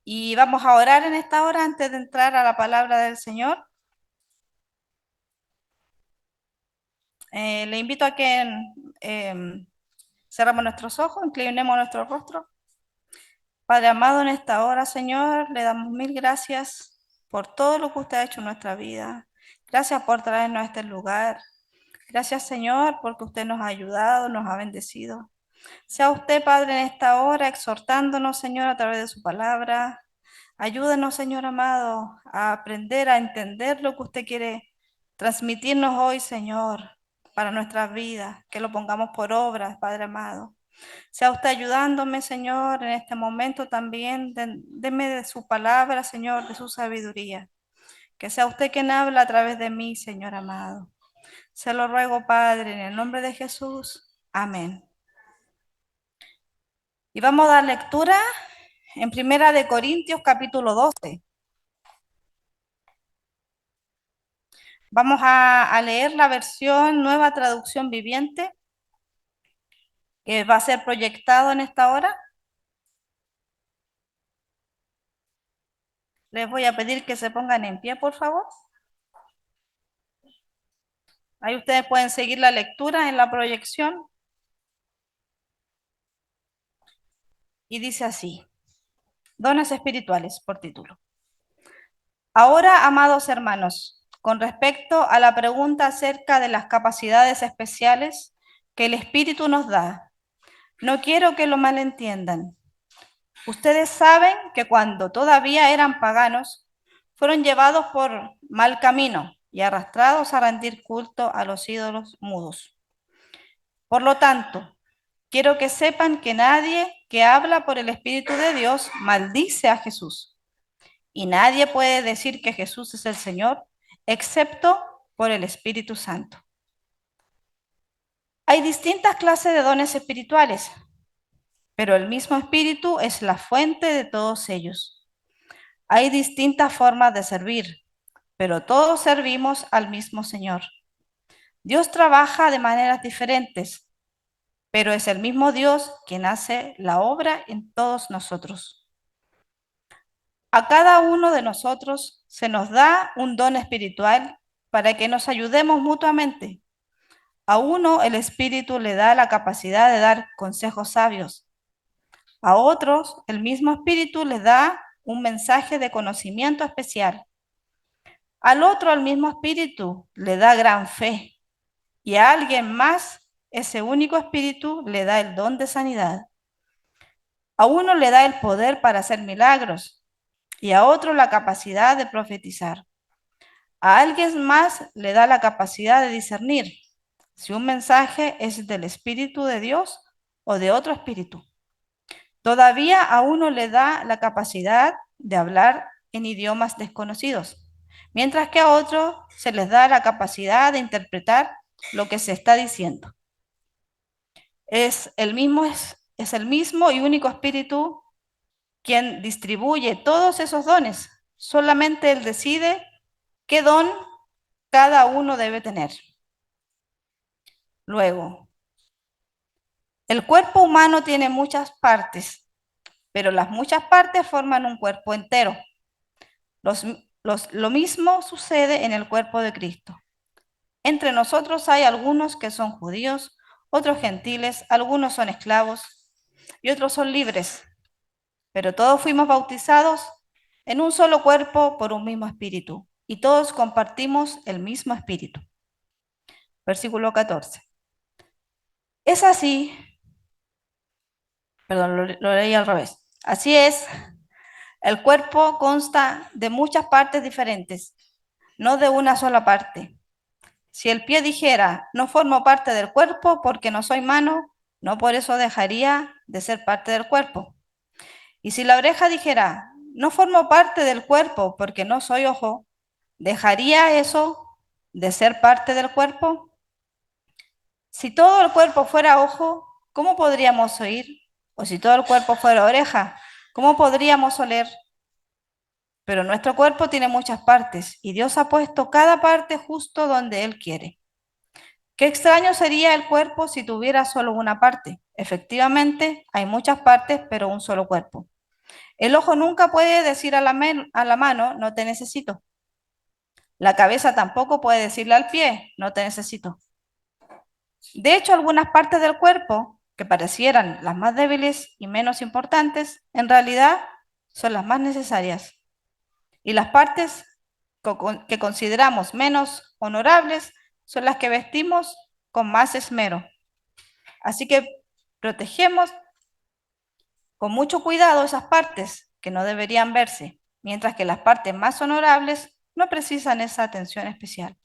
Y vamos a orar en esta hora antes de entrar a la palabra del Señor. Le invito a que cerramos nuestros ojos, inclinemos nuestro rostro. Padre amado, en esta hora, Señor, le damos mil gracias por todo lo que usted ha hecho en nuestra vida. Gracias por traernos a este lugar. Gracias, Señor, porque usted nos ha ayudado, nos ha bendecido. Sea usted, Padre, en esta hora, exhortándonos, Señor, a través de su palabra. Ayúdenos, Señor amado, a aprender a entender lo que usted quiere transmitirnos hoy, Señor, para nuestras vidas, que lo pongamos por obras, Padre amado. Sea usted ayudándome, Señor, en este momento también. Deme de su palabra, Señor, de su sabiduría. Que sea usted quien habla a través de mí, Señor amado. Se lo ruego, Padre, en el nombre de Jesús. Amén. Y vamos a dar lectura en Primera de Corintios, capítulo 12. Vamos a leer la versión Nueva Traducción Viviente, que va a ser proyectado en esta hora. Les voy a pedir que se pongan en pie, por favor. Ahí ustedes pueden seguir la lectura en la proyección. Y dice así, Dones espirituales, por título. Ahora, amados hermanos, con respecto a la pregunta acerca de las capacidades especiales que el Espíritu nos da, no quiero que lo malentiendan. Ustedes saben que cuando todavía eran paganos, fueron llevados por mal camino y arrastrados a rendir culto a los ídolos mudos. Por lo tanto, quiero que sepan que nadie que habla por el Espíritu de Dios maldice a Jesús. Y nadie puede decir que Jesús es el Señor, excepto por el Espíritu Santo. Hay distintas clases de dones espirituales, pero el mismo Espíritu es la fuente de todos ellos. Hay distintas formas de servir, pero todos servimos al mismo Señor. Dios trabaja de maneras diferentes, pero es el mismo Dios quien hace la obra en todos nosotros. A cada uno de nosotros se nos da un don espiritual para que nos ayudemos mutuamente. A uno el Espíritu le da la capacidad de dar consejos sabios. A otros el mismo Espíritu les da un mensaje de conocimiento especial. Al otro el mismo Espíritu le da gran fe. Y a alguien más ese único Espíritu le da el don de sanidad. A uno le da el poder para hacer milagros y a otro la capacidad de profetizar. A alguien más le da la capacidad de discernir si un mensaje es del Espíritu de Dios o de otro espíritu. Todavía a uno le da la capacidad de hablar en idiomas desconocidos, mientras que a otro se les da la capacidad de interpretar lo que se está diciendo. Es el mismo y único Espíritu quien distribuye todos esos dones. Solamente Él decide qué don cada uno debe tener. Luego, el cuerpo humano tiene muchas partes, pero las muchas partes forman un cuerpo entero. Lo mismo sucede en el cuerpo de Cristo. Entre nosotros hay algunos que son judíos, otros gentiles, algunos son esclavos y otros son libres, pero todos fuimos bautizados en un solo cuerpo por un mismo espíritu y todos compartimos el mismo espíritu. Versículo 14. Es así, perdón, lo leí al revés. Así es, el cuerpo consta de muchas partes diferentes, no de una sola parte. Si el pie dijera, no formo parte del cuerpo porque no soy mano, no por eso dejaría de ser parte del cuerpo. Y si la oreja dijera, no formo parte del cuerpo porque no soy ojo, ¿dejaría eso de ser parte del cuerpo? Si todo el cuerpo fuera ojo, ¿cómo podríamos oír? O si todo el cuerpo fuera oreja, ¿cómo podríamos oler? Pero nuestro cuerpo tiene muchas partes y Dios ha puesto cada parte justo donde Él quiere. Qué extraño sería el cuerpo si tuviera solo una parte. Efectivamente, hay muchas partes, pero un solo cuerpo. El ojo nunca puede decir a la mano, no te necesito. La cabeza tampoco puede decirle al pie, no te necesito. De hecho, algunas partes del cuerpo, que parecieran las más débiles y menos importantes, en realidad son las más necesarias. Y las partes que consideramos menos honorables son las que vestimos con más esmero. Así que protegemos con mucho cuidado esas partes que no deberían verse, mientras que las partes más honorables no precisan esa atención especial.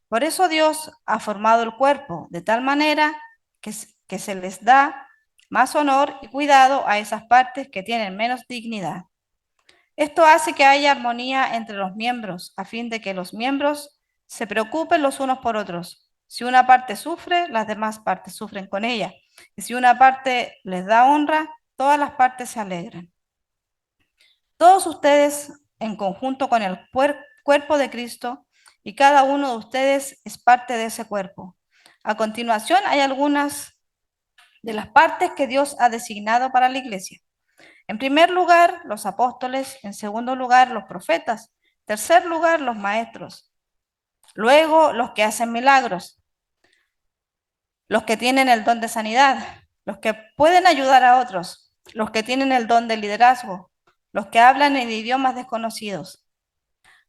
Por eso Dios ha formado el cuerpo de tal manera que se les da más honor y cuidado a esas partes que tienen menos dignidad. Esto hace que haya armonía entre los miembros, a fin de que los miembros se preocupen los unos por otros. Si una parte sufre, las demás partes sufren con ella. Y si una parte les da honra, todas las partes se alegran. Todos ustedes, en conjunto con el cuerpo de Cristo, y cada uno de ustedes es parte de ese cuerpo. A continuación, hay algunas de las partes que Dios ha designado para la iglesia. En primer lugar, los apóstoles. En segundo lugar, los profetas. En tercer lugar, los maestros. Luego, los que hacen milagros. Los que tienen el don de sanidad. Los que pueden ayudar a otros. Los que tienen el don de liderazgo. Los que hablan en idiomas desconocidos.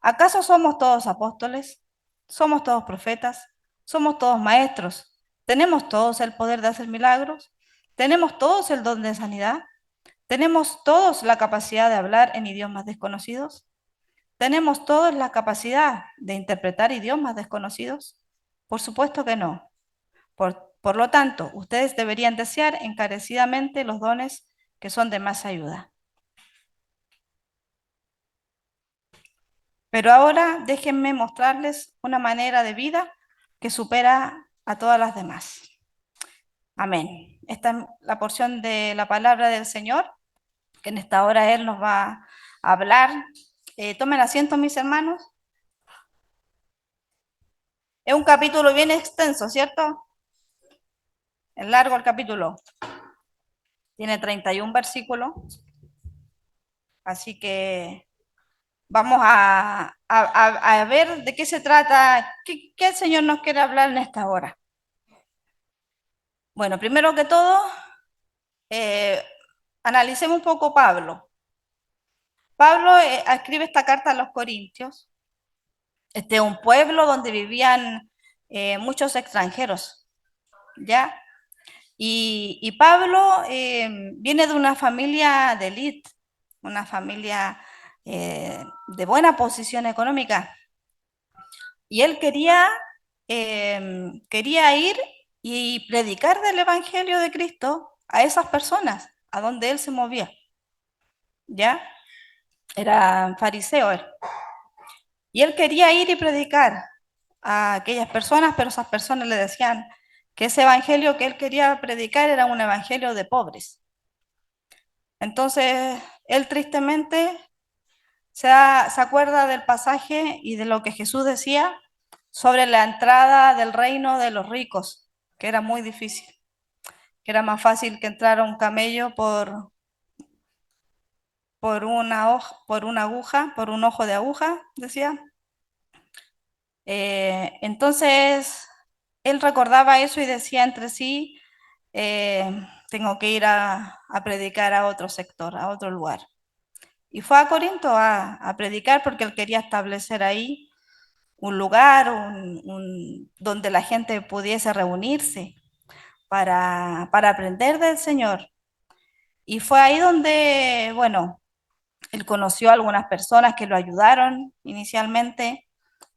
¿Acaso somos todos apóstoles? ¿Somos todos profetas? ¿Somos todos maestros? ¿Tenemos todos el poder de hacer milagros? ¿Tenemos todos el don de sanidad? ¿Tenemos todos la capacidad de hablar en idiomas desconocidos? ¿Tenemos todos la capacidad de interpretar idiomas desconocidos? Por supuesto que no. Por lo tanto, ustedes deberían desear encarecidamente los dones que son de más ayuda. Pero ahora déjenme mostrarles una manera de vida que supera a todas las demás. Amén. Esta es la porción de la palabra del Señor, que en esta hora Él nos va a hablar. Tomen asiento, mis hermanos. Es un capítulo bien extenso, ¿cierto? Es largo el capítulo. Tiene 31 versículos. Así que vamos a ver de qué se trata, qué el Señor nos quiere hablar en esta hora. Bueno, primero que todo, eh, analicemos un poco Pablo. Pablo escribe esta carta a los Corintios. Este es un pueblo donde vivían muchos extranjeros, ¿ya? Y Pablo viene de una familia de élite, una familia de buena posición económica. Y él quería ir y predicar del Evangelio de Cristo a esas personas, a donde él se movía, ¿ya? Era fariseo él. Y él quería ir y predicar a aquellas personas, pero esas personas le decían que ese evangelio que él quería predicar era un evangelio de pobres. Entonces, él tristemente se acuerda del pasaje y de lo que Jesús decía sobre la entrada del reino de los ricos, que era muy difícil, que era más fácil que entrara un camello por una aguja, por un ojo de aguja, decía. Entonces, él recordaba eso y decía entre sí, tengo que ir a predicar a otro sector, a otro lugar. Y fue a Corinto a predicar porque él quería establecer ahí un lugar donde la gente pudiese reunirse para aprender del Señor. Y fue ahí donde, bueno, él conoció a algunas personas que lo ayudaron inicialmente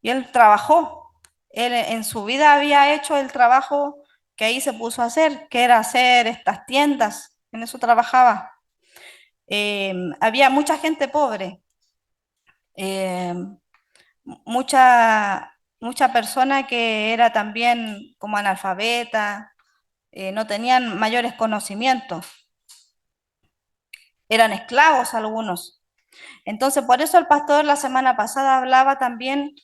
y él trabajó. Él en su vida había hecho el trabajo que ahí se puso a hacer, que era hacer estas tiendas. En eso trabajaba. Había mucha gente pobre, eh, mucha persona que era también como analfabeta, no tenían mayores conocimientos, eran esclavos algunos. Entonces, por eso el pastor la semana pasada hablaba también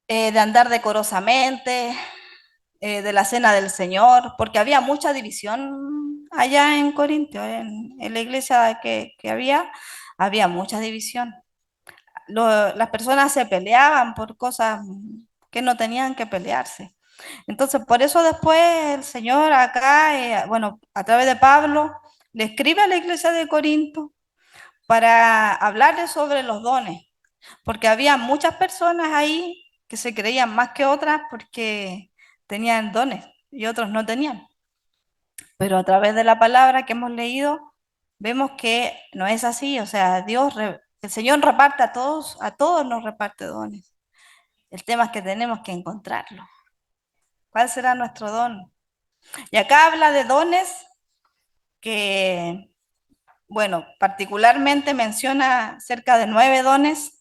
de andar decorosamente, de la cena del Señor, porque había mucha división allá en Corintio, en la iglesia que había mucha división. Las personas se peleaban por cosas que no tenían que pelearse. Entonces, por eso después el Señor acá, bueno, a través de Pablo, le escribe a la iglesia de Corinto para hablarle sobre los dones, porque había muchas personas ahí que se creían más que otras porque tenían dones y otros no tenían. Pero a través de la palabra que hemos leído, vemos que no es así, o sea, el Señor reparte a todos nos reparte dones. El tema es que tenemos que encontrarlo. ¿Cuál será nuestro don? Y acá habla de dones que, bueno, particularmente menciona cerca de 9 dones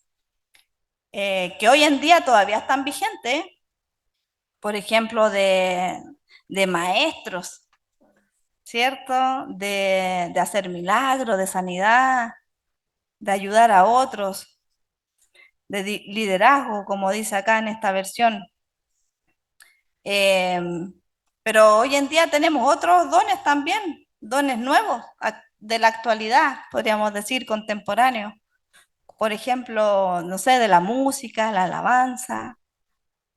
que hoy en día todavía están vigentes, por ejemplo, de maestros, ¿cierto? De hacer milagros, de sanidad, de ayudar a otros, de liderazgo, como dice acá en esta versión. Eh, pero hoy en día tenemos otros dones también, dones nuevos de la actualidad, podríamos decir, contemporáneos. Por ejemplo, no sé, de la música, la alabanza.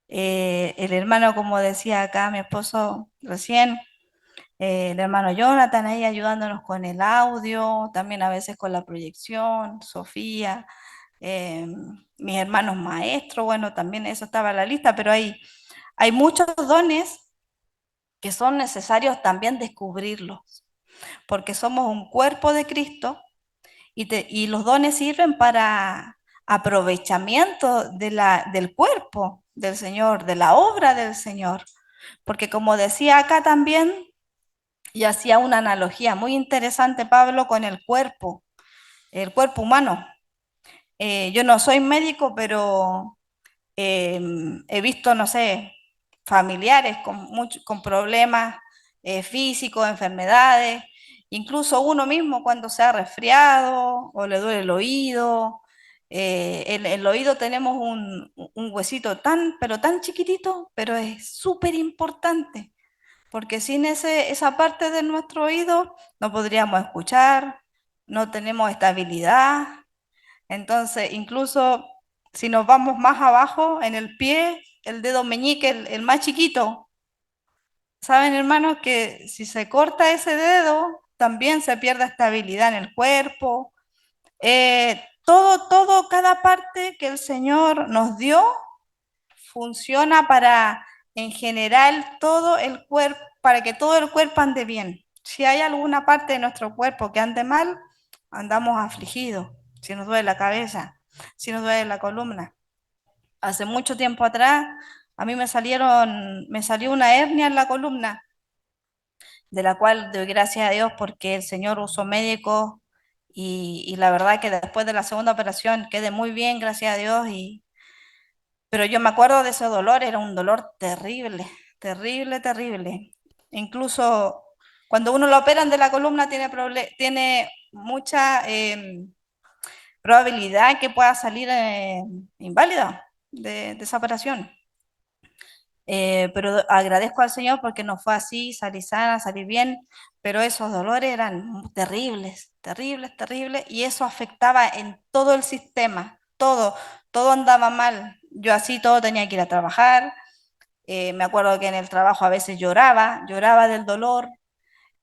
El hermano, como decía acá mi esposo recién, el hermano Jonathan ahí ayudándonos con el audio, también a veces con la proyección, Sofía, eh, mis hermanos maestros, bueno, también eso estaba en la lista, pero hay muchos dones que son necesarios también descubrirlos, porque somos un cuerpo de Cristo y los dones sirven para aprovechamiento del cuerpo del Señor, de la obra del Señor, porque como decía acá también, y hacía una analogía muy interesante Pablo con el cuerpo humano. Yo no soy médico, pero he visto, no sé, familiares con problemas físicos, enfermedades, incluso uno mismo cuando se ha resfriado o le duele el oído. En el oído tenemos un huesito pero tan chiquitito, pero es súper importante, porque sin esa parte de nuestro oído no podríamos escuchar, no tenemos estabilidad. Entonces, incluso si nos vamos más abajo en el pie, el dedo meñique, el más chiquito, saben, hermanos, que si se corta ese dedo, también se pierde estabilidad en el cuerpo. Cada parte que el Señor nos dio funciona para, en general, todo el cuerpo, para que todo el cuerpo ande bien. Si hay alguna parte de nuestro cuerpo que ande mal, andamos afligidos. Si nos duele la cabeza, si nos duele la columna. Hace mucho tiempo atrás, a mí me salió una hernia en la columna, de la cual doy gracias a Dios porque el Señor usó médicos y la verdad que después de la segunda operación quedé muy bien, gracias a Dios, pero yo me acuerdo de ese dolor, era un dolor terrible, terrible, terrible. Incluso cuando uno lo operan de la columna tiene mucha probabilidad que pueda salir inválida de esa operación. Pero agradezco al Señor porque no fue así, salí sana, salí bien, pero esos dolores eran terribles, terribles, terribles, y eso afectaba en todo el sistema, todo andaba mal. Yo así todo tenía que ir a trabajar, me acuerdo que en el trabajo a veces lloraba del dolor,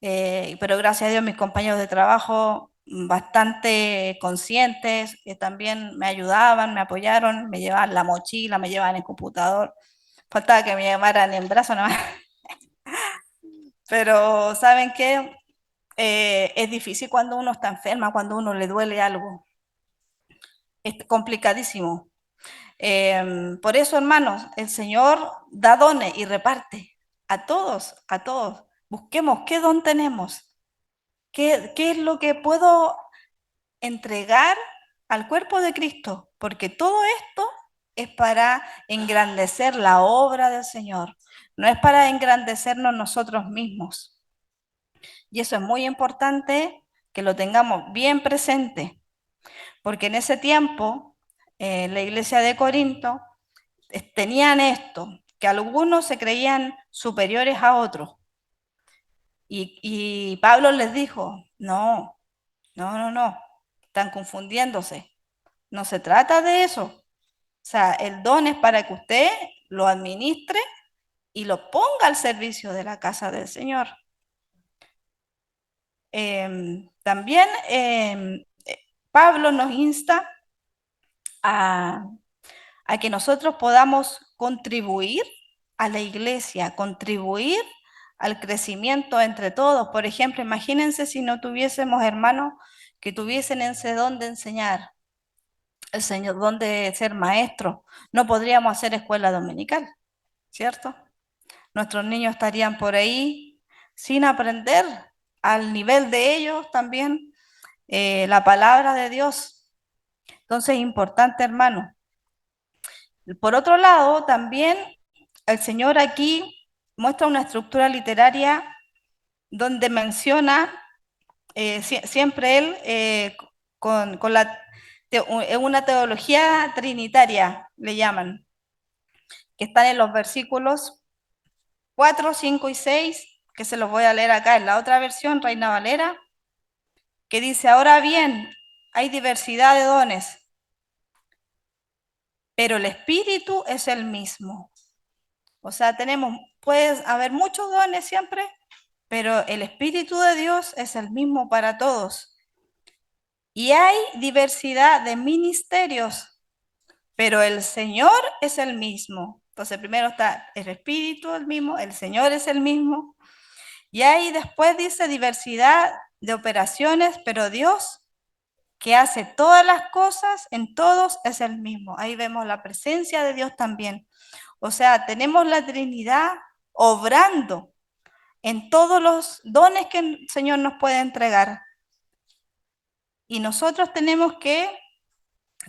pero gracias a Dios mis compañeros de trabajo bastante conscientes, que también me ayudaban, me apoyaron, me llevaban la mochila, me llevaban el computador. Faltaba que me llamaran en brazo nomás. Pero ¿saben qué? Es difícil cuando uno está enferma, cuando uno le duele algo. Es complicadísimo. Por eso, hermanos, el Señor da dones y reparte a todos, a todos. Busquemos qué don tenemos, qué es lo que puedo entregar al cuerpo de Cristo, porque todo esto es para engrandecer la obra del Señor, no es para engrandecernos nosotros mismos. Y eso es muy importante que lo tengamos bien presente, porque en ese tiempo la iglesia de Corinto tenían esto, que algunos se creían superiores a otros. Y Pablo les dijo, no, no, no, no, están confundiéndose. No se trata de eso. O sea, el don es para que usted lo administre y lo ponga al servicio de la casa del Señor. También Pablo nos insta a, a que nosotros podamos contribuir a la iglesia, contribuir al crecimiento entre todos. Por ejemplo, imagínense si no tuviésemos hermanos que tuviesen ese don de enseñar, el Señor, don de ser maestro, no podríamos hacer escuela dominical, ¿cierto? Nuestros niños estarían por ahí sin aprender al nivel de ellos también la palabra de Dios. Entonces es importante, hermano. Por otro lado, también el Señor aquí muestra una estructura literaria donde menciona siempre él con una teología trinitaria, le llaman, que están en los versículos 4, 5 y 6, que se los voy a leer acá en la otra versión, Reina Valera, que dice, ahora bien, hay diversidad de dones, pero el Espíritu es el mismo. O sea, puede haber muchos dones siempre, pero el Espíritu de Dios es el mismo para todos. Y hay diversidad de ministerios, pero el Señor es el mismo. Entonces, primero está el Espíritu el mismo, el Señor es el mismo. Y ahí después dice diversidad de operaciones, pero Dios que hace todas las cosas en todos es el mismo. Ahí vemos la presencia de Dios también. O sea, tenemos la Trinidad obrando en todos los dones que el Señor nos puede entregar. Y nosotros tenemos que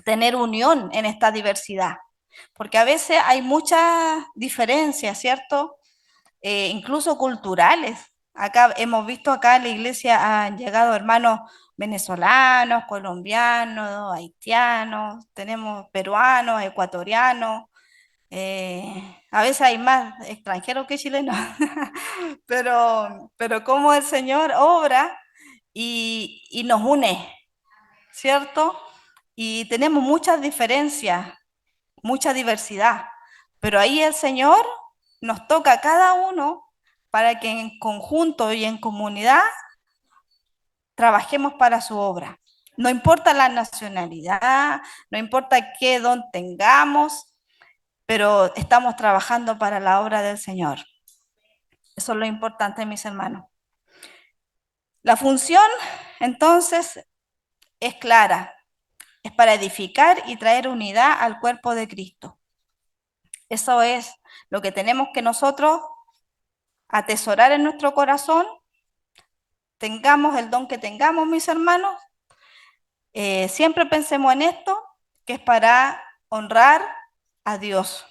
tener unión en esta diversidad, porque a veces hay muchas diferencias, ¿cierto? Incluso culturales. Acá hemos visto acá en la iglesia han llegado hermanos venezolanos, colombianos, haitianos, tenemos peruanos, ecuatorianos, a veces hay más extranjeros que chilenos, pero como el Señor obra y nos une, ¿cierto? Y tenemos muchas diferencias, mucha diversidad, pero ahí el Señor nos toca a cada uno para que en conjunto y en comunidad trabajemos para su obra. No importa la nacionalidad, no importa qué don tengamos, pero estamos trabajando para la obra del Señor. Eso es lo importante, mis hermanos. La función, entonces, es clara. Es para edificar y traer unidad al cuerpo de Cristo. Eso es lo que tenemos que nosotros atesorar en nuestro corazón. Tengamos el don que tengamos, mis hermanos. Siempre pensemos en esto, que es para honrar a Dios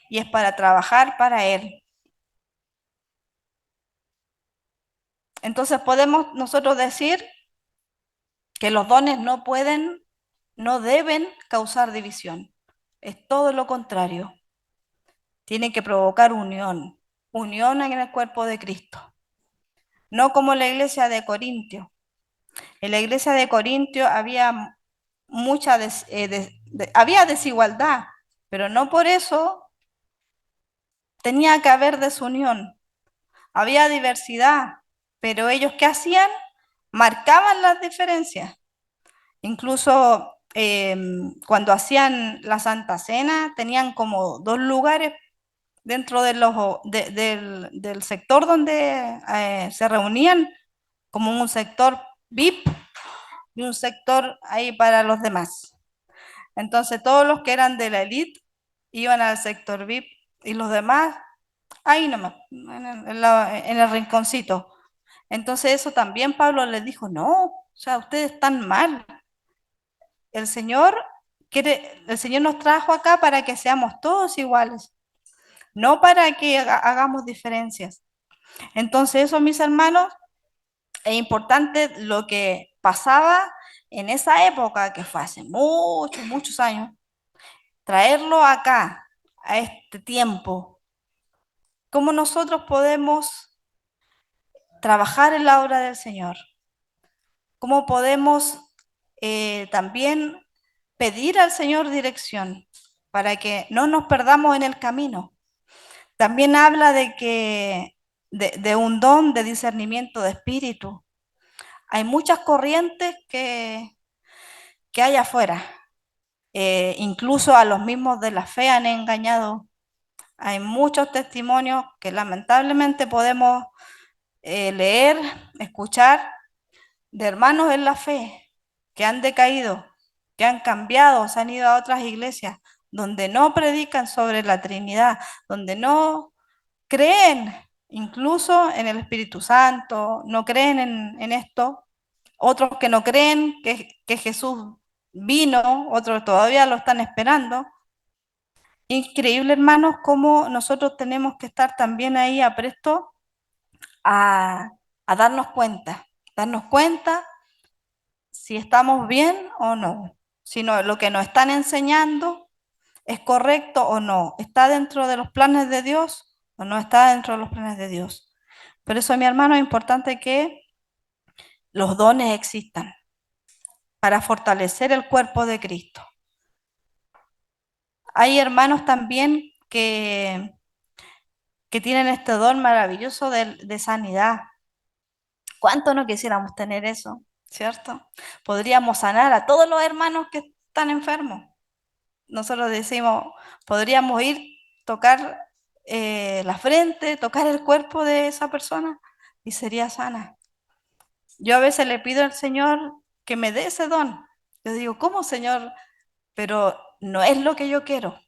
y es para trabajar para Él. Entonces podemos nosotros decir que los dones no pueden, no deben causar división. Es todo lo contrario. Tienen que provocar unión, unión en el cuerpo de Cristo. No como la iglesia de Corintio. En la iglesia de Corintio había había desigualdad, pero no por eso tenía que haber desunión. Había diversidad, pero ellos ¿qué hacían? Marcaban las diferencias. Incluso cuando hacían la Santa Cena, tenían como dos lugares dentro del sector donde se reunían, como un sector VIP y un sector ahí para los demás. Entonces todos los que eran de la élite iban al sector VIP y los demás ahí nomás, en el rinconcito. Entonces eso también Pablo les dijo, no, o sea, ustedes están mal. El Señor el Señor nos trajo acá para que seamos todos iguales, no para que hagamos diferencias. Entonces eso, mis hermanos, es importante lo que pasaba en esa época, que fue hace muchos, muchos años, traerlo acá, a este tiempo. ¿Cómo nosotros podemos trabajar en la obra del Señor? ¿Cómo podemos también pedir al Señor dirección para que no nos perdamos en el camino? También habla de que de un don de discernimiento de espíritu. Hay muchas corrientes que hay afuera. Incluso a los mismos de la fe han engañado. Hay muchos testimonios que lamentablemente podemos leer, escuchar de hermanos en la fe que han decaído, que han cambiado, se han ido a otras iglesias donde no predican sobre la Trinidad, donde no creen incluso en el Espíritu Santo, no creen en esto. Otros que no creen que Jesús vino, otros todavía lo están esperando. Increíble, hermanos, cómo nosotros tenemos que estar también ahí apresto a darnos cuenta si estamos bien o no, si lo que nos están enseñando es correcto o no, está dentro de los planes de Dios o no está dentro de los planes de Dios. Por eso, mi hermano, es importante que los dones existan para fortalecer el cuerpo de Cristo. Hay hermanos también que tienen este don maravilloso de sanidad. ¿Cuánto no quisiéramos tener eso, cierto? Podríamos sanar a todos los hermanos que están enfermos. Nosotros decimos, podríamos ir, tocar la frente, tocar el cuerpo de esa persona y sería sana. Yo a veces le pido al Señor que me dé ese don. Yo digo, ¿cómo, Señor? Pero no es lo que yo quiero,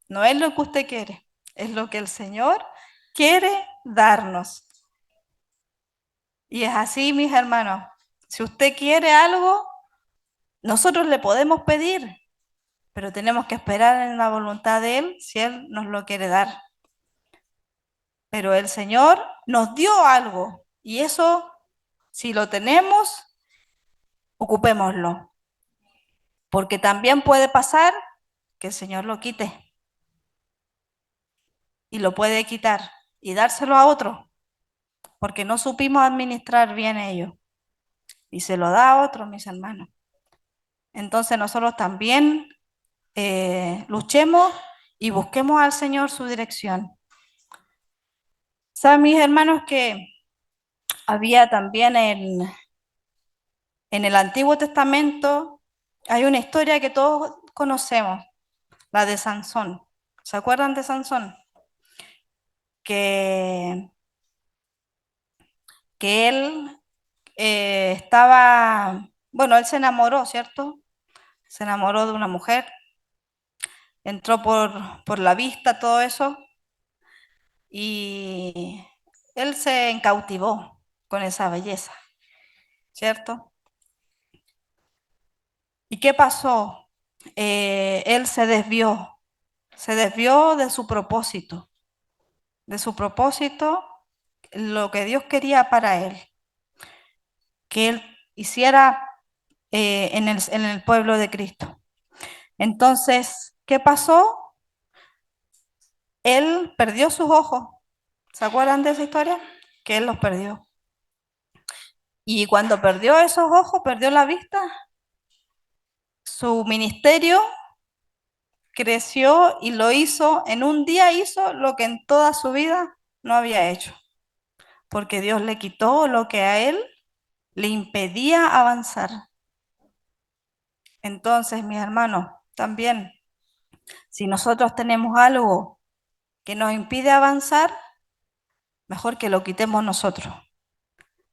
no es lo que usted quiere, es lo que el Señor quiere darnos. Y es así, mis hermanos. Si usted quiere algo, nosotros le podemos pedir, pero tenemos que esperar en la voluntad de Él si Él nos lo quiere dar. Pero el Señor nos dio algo y eso, si lo tenemos, ocupémoslo. Porque también puede pasar que el Señor lo quite y lo puede quitar y dárselo a otro, porque no supimos administrar bien ello. Y se lo da a otro, mis hermanos. Entonces nosotros también luchemos y busquemos al Señor su dirección. Saben, mis hermanos, que había también en el Antiguo Testamento, hay una historia que todos conocemos, la de Sansón. ¿Se acuerdan de Sansón? Que, que él bueno, él se enamoró, ¿cierto? Se enamoró de una mujer, entró por la vista, todo eso, y él se encautivó con esa belleza, ¿cierto? ¿Y qué pasó? Él se desvió de su propósito, lo que Dios quería para él, que él hiciera en el pueblo de Cristo. Entonces, ¿qué pasó? Él perdió sus ojos. ¿Se acuerdan de esa historia? Que él los perdió. Y cuando perdió esos ojos, perdió la vista, su ministerio creció y lo hizo, en un día hizo lo que en toda su vida no había hecho, porque Dios le quitó lo que a él le impedía avanzar. Entonces, mis hermanos, también, si nosotros tenemos algo que nos impide avanzar, mejor que lo quitemos nosotros,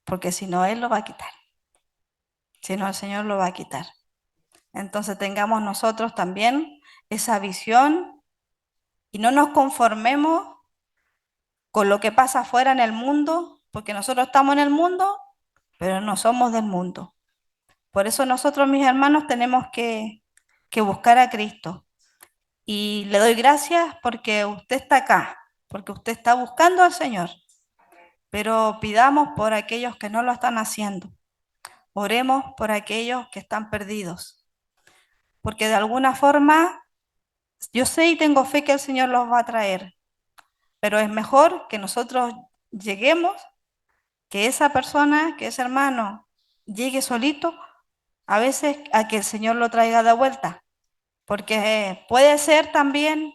porque si no, Él lo va a quitar. Si no, el Señor lo va a quitar. Entonces tengamos nosotros también esa visión y no nos conformemos con lo que pasa afuera en el mundo, porque nosotros estamos en el mundo, pero no somos del mundo. Por eso nosotros, mis hermanos, tenemos que buscar a Cristo. Y le doy gracias porque usted está acá, porque usted está buscando al Señor. Pero pidamos por aquellos que no lo están haciendo. Oremos por aquellos que están perdidos. Porque de alguna forma, yo sé y tengo fe que el Señor los va a traer. Pero es mejor que nosotros lleguemos que esa persona, que ese hermano llegue solito, a veces a que el Señor lo traiga de vuelta, porque puede ser también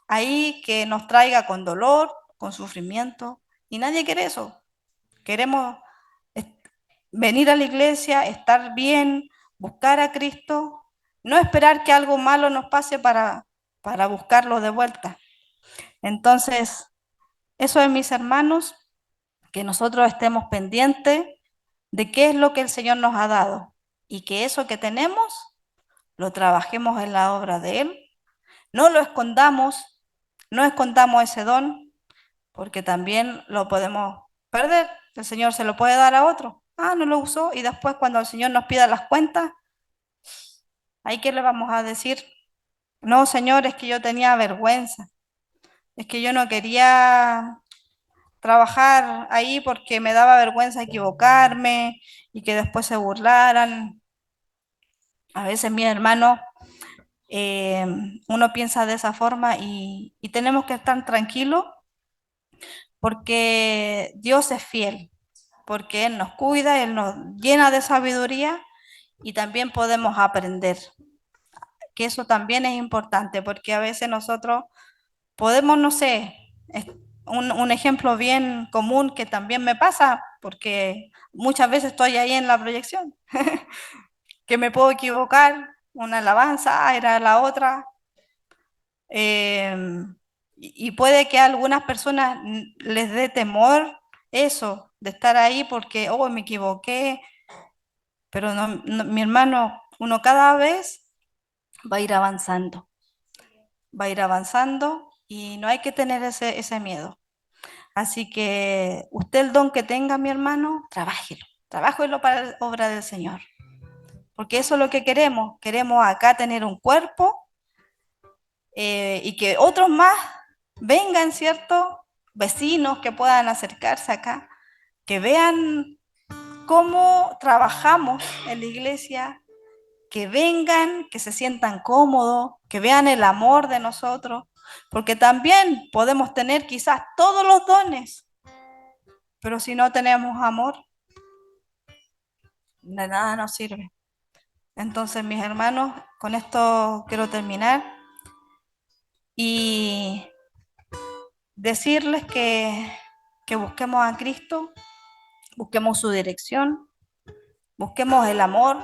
ahí que nos traiga con dolor, con sufrimiento, y nadie quiere eso. Queremos venir a la iglesia, estar bien, buscar a Cristo, no esperar que algo malo nos pase para buscarlo de vuelta. Entonces, eso es, mis hermanos, que nosotros estemos pendientes de qué es lo que el Señor nos ha dado y que eso que tenemos lo trabajemos en la obra de Él, no lo escondamos, no escondamos ese don, porque también lo podemos perder. El Señor se lo puede dar a otro. Ah, no lo usó y después cuando el Señor nos pida las cuentas, ¿ahí qué le vamos a decir? No, Señor, es que yo tenía vergüenza, es que yo no quería trabajar ahí porque me daba vergüenza equivocarme y que después se burlaran. A veces mi hermano, eh, uno piensa de esa forma y tenemos que estar tranquilos porque Dios es fiel, porque Él nos cuida, Él nos llena de sabiduría y también podemos aprender, que eso también es importante, porque a veces nosotros podemos, no sé, un ejemplo bien común que también me pasa, porque muchas veces estoy ahí en la proyección, que me puedo equivocar, una alabanza, era la otra, eh, y puede que a algunas personas les dé temor eso, de estar ahí porque, oh, me equivoqué, pero mi hermano, uno cada vez va a ir avanzando, va a ir avanzando y no hay que tener ese miedo. Así que usted el don que tenga, mi hermano, trabájelo para la obra del Señor, porque eso es lo que queremos. Queremos acá tener un cuerpo y que otros más vengan, ¿cierto? Vecinos que puedan acercarse acá, que vean cómo trabajamos en la iglesia, que vengan, que se sientan cómodos, que vean el amor de nosotros, porque también podemos tener quizás todos los dones, pero si no tenemos amor, de nada nos sirve. Entonces, mis hermanos, con esto quiero terminar y decirles que busquemos a Cristo, busquemos su dirección, busquemos el amor.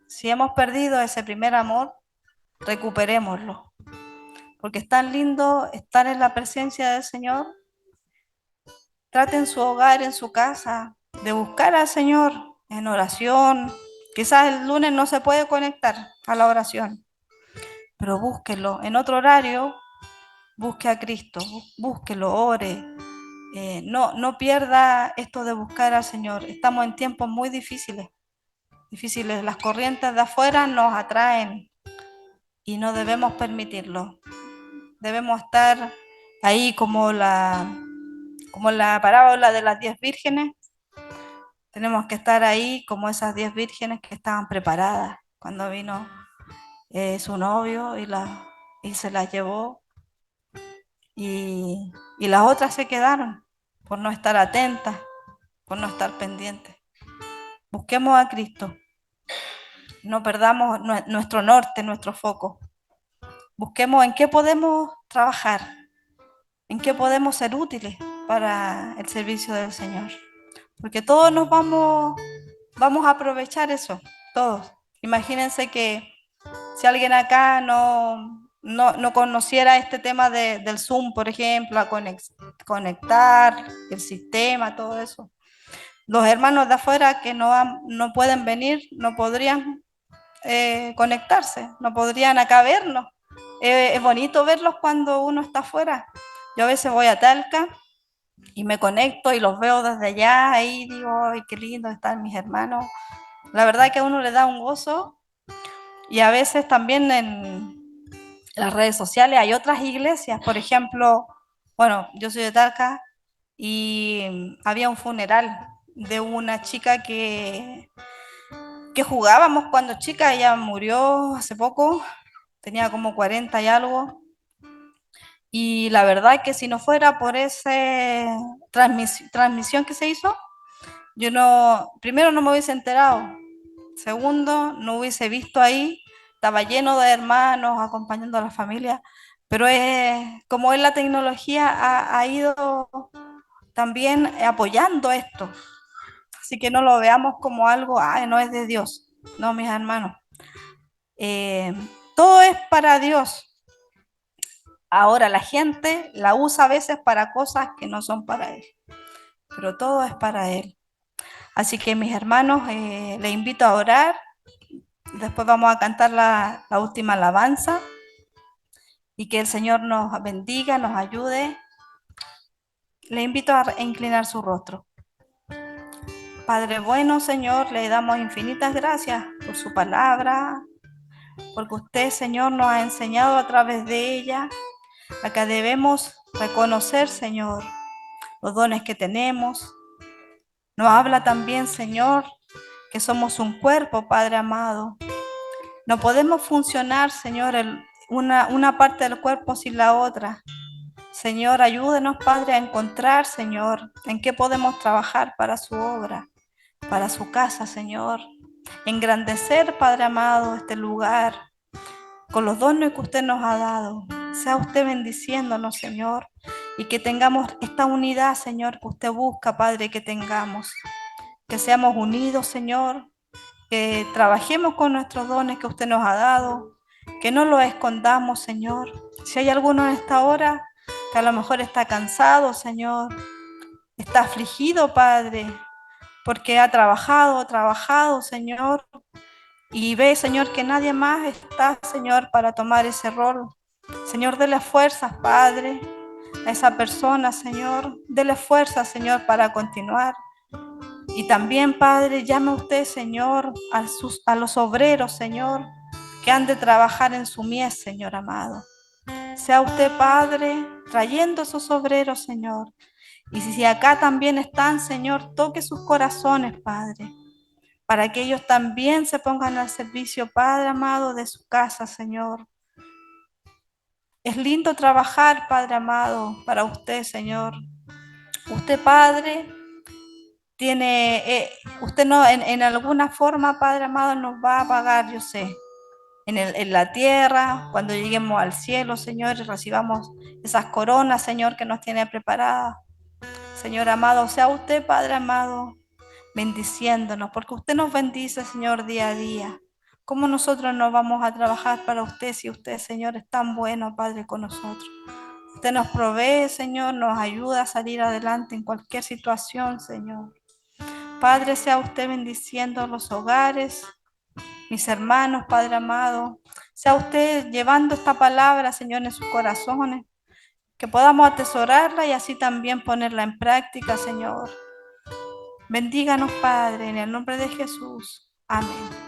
Si hemos perdido ese primer amor, recuperémoslo, porque es tan lindo estar en la presencia del Señor. Traten su hogar, en su casa, de buscar al Señor en oración. Quizás el lunes no se puede conectar a la oración, pero búsquelo en otro horario, busque a Cristo, búsquelo, ore. No pierda esto de buscar al Señor. Estamos en tiempos muy difíciles, difíciles. Las corrientes de afuera nos atraen y no debemos permitirlo. Debemos estar ahí como la parábola de las 10 vírgenes. Tenemos que estar ahí como esas 10 vírgenes que estaban preparadas cuando vino su novio y se las llevó y las otras se quedaron por no estar atentas, por no estar pendientes. Busquemos a Cristo, no perdamos nuestro norte, nuestro foco. Busquemos en qué podemos trabajar, en qué podemos ser útiles para el servicio del Señor. Porque todos vamos a aprovechar eso, todos. Imagínense que si alguien acá no conociera este tema del Zoom, por ejemplo, a conectar el sistema, todo eso. Los hermanos de afuera que no pueden venir, no podrían conectarse, no podrían acá vernos. Es bonito verlos cuando uno está afuera. Yo a veces voy a Talca y me conecto y los veo desde allá, ahí digo, ay, qué lindo están mis hermanos. La verdad que a uno le da un gozo y a veces también en las redes sociales hay otras iglesias, por ejemplo, bueno, yo soy de Talca y había un funeral de una chica que jugábamos cuando chica, ella murió hace poco, tenía como 40 y algo, y la verdad que si no fuera por esa transmisión que se hizo, Yo no, primero no me hubiese enterado, segundo no hubiese visto ahí, estaba lleno de hermanos acompañando a la familia, pero como es la tecnología ha ido también apoyando esto, así que no lo veamos como algo, ay, no es de Dios, no, mis hermanos. Eh, Todo es para Dios. Ahora la gente la usa a veces para cosas que no son para Él, pero todo es para Él. Así que mis hermanos, les invito a orar. Después vamos a cantar la última alabanza y que el Señor nos bendiga, nos ayude. Le invito a inclinar su rostro. Padre bueno, Señor, le damos infinitas gracias por su palabra, porque usted, Señor, nos ha enseñado a través de ella a que debemos reconocer, Señor, los dones que tenemos. Nos habla también, Señor, que somos un cuerpo, Padre amado. No podemos funcionar, Señor, una parte del cuerpo sin la otra. Señor, ayúdenos, Padre, a encontrar, Señor, en qué podemos trabajar para su obra, para su casa, Señor. Engrandecer, Padre amado, este lugar con los dones que usted nos ha dado. Sea usted bendiciéndonos, Señor, y que tengamos esta unidad, Señor, que usted busca, Padre, que tengamos. Que seamos unidos, Señor, que trabajemos con nuestros dones que usted nos ha dado, que no los escondamos, Señor. Si hay alguno en esta hora que a lo mejor está cansado, Señor, está afligido, Padre, porque ha trabajado, Señor, y ve, Señor, que nadie más está, Señor, para tomar ese rol. Señor, dele fuerzas, Padre, a esa persona, Señor, dele fuerzas, Señor, para continuar. Y también, Padre, llame usted, Señor, a los obreros, Señor, que han de trabajar en su mies, Señor amado. Sea usted, Padre, trayendo esos obreros, Señor. Y si acá también están, Señor, toque sus corazones, Padre, para que ellos también se pongan al servicio, Padre amado, de su casa, Señor. Es lindo trabajar, Padre amado, para usted, Señor. Usted, Padre, usted no, en alguna forma, Padre amado, nos va a pagar, yo sé, en la tierra, cuando lleguemos al cielo, Señor, y recibamos esas coronas, Señor, que nos tiene preparadas. Señor amado, sea usted, Padre amado, bendiciéndonos, porque usted nos bendice, Señor, día a día. ¿Cómo nosotros no vamos a trabajar para usted si usted, Señor, es tan bueno, Padre, con nosotros? Usted nos provee, Señor, nos ayuda a salir adelante en cualquier situación, Señor. Padre, sea usted bendiciendo los hogares, mis hermanos, Padre amado. Sea usted llevando esta palabra, Señor, en sus corazones, que podamos atesorarla y así también ponerla en práctica, Señor. Bendíganos, Padre, en el nombre de Jesús. Amén.